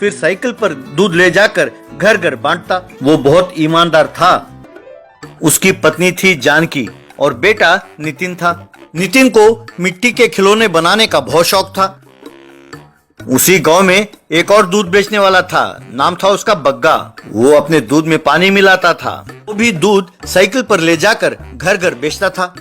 फिर साइकिल पर दूध ले जाकर घर घर बांटता। वो बहुत ईमानदार था। उसकी पत्नी थी जानकी और बेटा नितिन था। नितिन को मिट्टी के खिलौने बनाने का बहुत शौक था। उसी गांव में एक और दूध बेचने वाला था, नाम था उसका बग्गा। वो अपने दूध में पानी मिलाता था। वो भी दूध साइकिल पर ले जाकर घर घर बेचता था।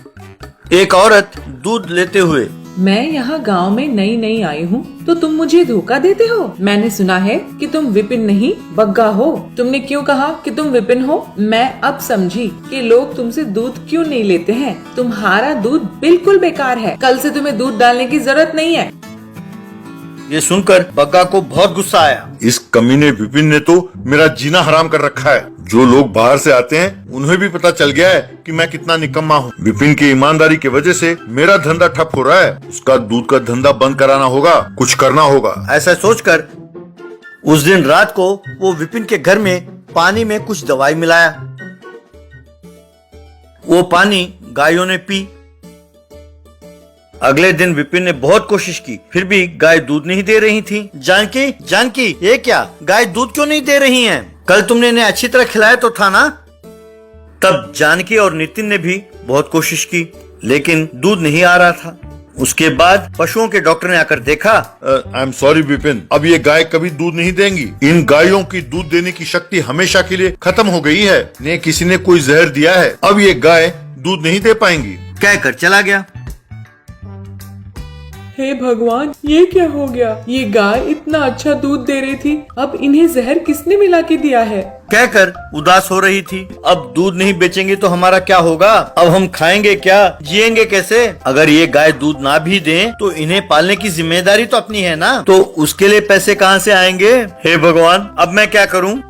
एक औरत दूध लेते हुए, मैं यहाँ गांव में नई नई आई हूँ तो तुम मुझे धोखा देते हो। मैंने सुना है कि तुम विपिन नहीं बग्गा हो। तुमने क्यों कहा कि तुम विपिन हो? मैं अब समझी कि लोग तुमसे दूध क्यों नहीं लेते हैं। तुम्हारा दूध बिल्कुल बेकार है। कल से तुम्हें दूध डालने की जरूरत नहीं है। ये सुनकर बग्गा को बहुत गुस्सा आया। इस कमीने विपिन ने तो मेरा जीना हराम कर रखा है। जो लोग बाहर से आते हैं उन्हें भी पता चल गया है कि मैं कितना निकम्मा हूँ। विपिन की ईमानदारी की वजह से मेरा धंधा ठप हो रहा है। उसका दूध का धंधा बंद कराना होगा, कुछ करना होगा। ऐसा सोचकर उस दिन रात को वो विपिन के घर में पानी में कुछ दवाई मिलाया। वो पानी गायों ने पी। अगले दिन विपिन ने बहुत कोशिश की, फिर भी गाय दूध नहीं दे रही थी। जानकी, जानकी, ये क्या, गाय दूध क्यों नहीं दे रही हैं? कल तुमने इन्हें अच्छी तरह खिलाया तो था ना? तब जानकी और नितिन ने भी बहुत कोशिश की, लेकिन दूध नहीं आ रहा था। उसके बाद पशुओं के डॉक्टर ने आकर देखा। आई एम सॉरी विपिन, अब ये गाय कभी दूध नहीं देंगी। इन गायों की दूध देने की शक्ति हमेशा के लिए खत्म हो गई है। ने किसी ने कोई जहर दिया है। अब ये गाय दूध नहीं दे पाएंगी। कहकर चला गया। हे भगवान, ये क्या हो गया? ये गाय इतना अच्छा दूध दे रही थी, अब इन्हें जहर किसने मिला के दिया है? कहकर उदास हो रही थी। अब दूध नहीं बेचेंगे तो हमारा क्या होगा? अब हम खाएंगे क्या, जिएंगे कैसे? अगर ये गाय दूध ना भी दें तो इन्हें पालने की जिम्मेदारी तो अपनी है ना, तो उसके लिए पैसे कहाँ से आएंगे? हे भगवान, अब मैं क्या करूँ?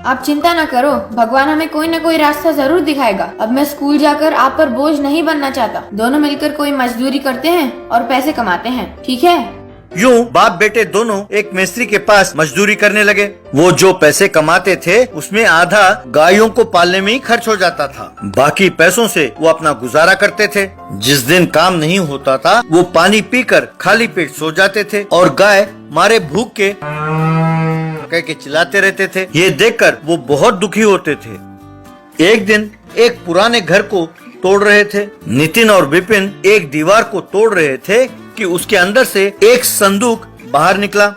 आप चिंता न करो, भगवान हमें कोई न कोई रास्ता जरूर दिखाएगा। अब मैं स्कूल जाकर आप पर बोझ नहीं बनना चाहता। दोनों मिलकर कोई मजदूरी करते हैं और पैसे कमाते हैं, ठीक है? यूं बाप बेटे दोनों एक मिस्त्री के पास मजदूरी करने लगे। वो जो पैसे कमाते थे उसमें आधा गायों को पालने में ही खर्च हो जाता था। बाकी पैसों से वो अपना गुजारा करते थे। जिस दिन काम नहीं होता था वो पानी पीकर खाली पेट सो जाते थे और गाय मारे भूख के के चिल्लाते रहते थे। ये देखकर वो बहुत दुखी होते थे। एक दिन एक पुराने घर को तोड़ रहे थे। नितिन और विपिन एक दीवार को तोड़ रहे थे कि उसके अंदर से एक संदूक बाहर निकला।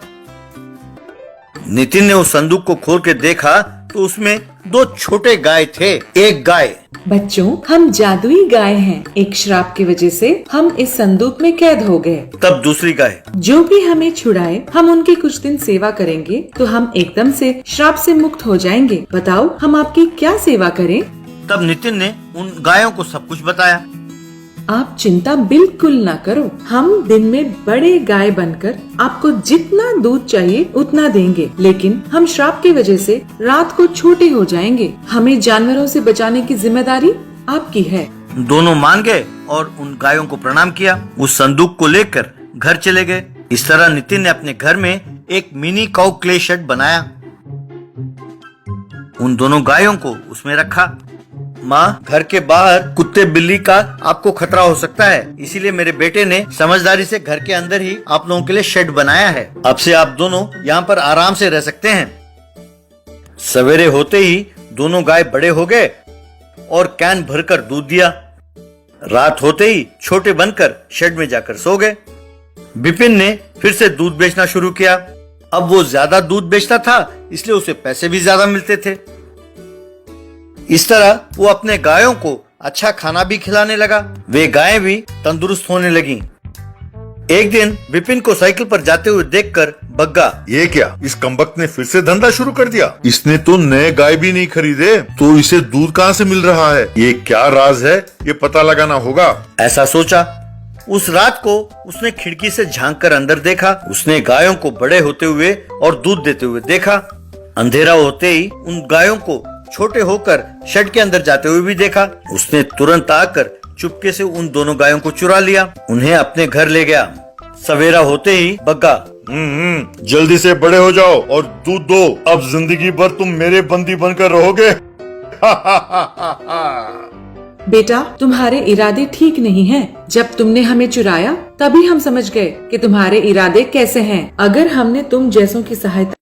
नितिन ने उस संदूक को खोल के देखा तो उसमें दो छोटे गाय थे। एक गाय, बच्चों, हम जादुई गाय हैं। एक श्राप की वजह से हम इस संदूक में कैद हो गए। तब दूसरी गाय, जो भी हमें छुड़ाए, हम उनकी कुछ दिन सेवा करेंगे तो हम एकदम से श्राप से मुक्त हो जाएंगे। बताओ, हम आपकी क्या सेवा करें? तब नितिन ने उन गायों को सब कुछ बताया। आप चिंता बिल्कुल ना करो, हम दिन में बड़े गाय बनकर आपको जितना दूध चाहिए उतना देंगे, लेकिन हम श्राप की वजह से रात को छोटे हो जाएंगे। हमें जानवरों से बचाने की जिम्मेदारी आपकी है। दोनों मान गए और उन गायों को प्रणाम किया। उस संदूक को लेकर घर चले गए। इस तरह नितिन ने अपने घर में एक मिनी काऊ क्ले शेड बनाया। उन दोनों गायों को उसमें रखा। माँ, घर के बाहर कुत्ते बिल्ली का आपको खतरा हो सकता है, इसीलिए मेरे बेटे ने समझदारी से घर के अंदर ही आप लोगों के लिए शेड बनाया है। अब से आप दोनों यहाँ पर आराम से रह सकते हैं। सवेरे होते ही दोनों गाय बड़े हो गए और कैन भरकर दूध दिया। रात होते ही छोटे बनकर शेड में जाकर सो गए। विपिन ने फिर से दूध बेचना शुरू किया। अब वो ज्यादा दूध बेचता था, इसलिए उसे पैसे भी ज्यादा मिलते थे। इस तरह वो अपने गायों को अच्छा खाना भी खिलाने लगा। वे गायें भी तंदुरुस्त होने लगीं। एक दिन विपिन को साइकिल पर जाते हुए देखकर बग्गा, ये क्या, इस कमबख्त ने फिर से धंधा शुरू कर दिया। इसने तो नए गाय भी नहीं खरीदे, तो इसे दूध कहाँ से मिल रहा है? ये क्या राज है, ये पता लगाना होगा। ऐसा सोचा। उस रात को उसने खिड़की से झांक कर अंदर देखा। उसने गायों को बड़े होते हुए और दूध देते हुए देखा। अंधेरा होते ही उन गायों को छोटे होकर शेड के अंदर जाते हुए भी देखा। उसने तुरंत आकर चुपके से उन दोनों गायों को चुरा लिया, उन्हें अपने घर ले गया। सवेरा होते ही बग्गा, जल्दी से बड़े हो जाओ और दूध दो, अब जिंदगी भर तुम मेरे बंदी बनकर रहोगे। बेटा, तुम्हारे इरादे ठीक नहीं हैं। जब तुमने हमें चुराया तभी हम समझ गए कि तुम्हारे इरादे कैसे हैं। अगर हमने तुम जैसों की सहायता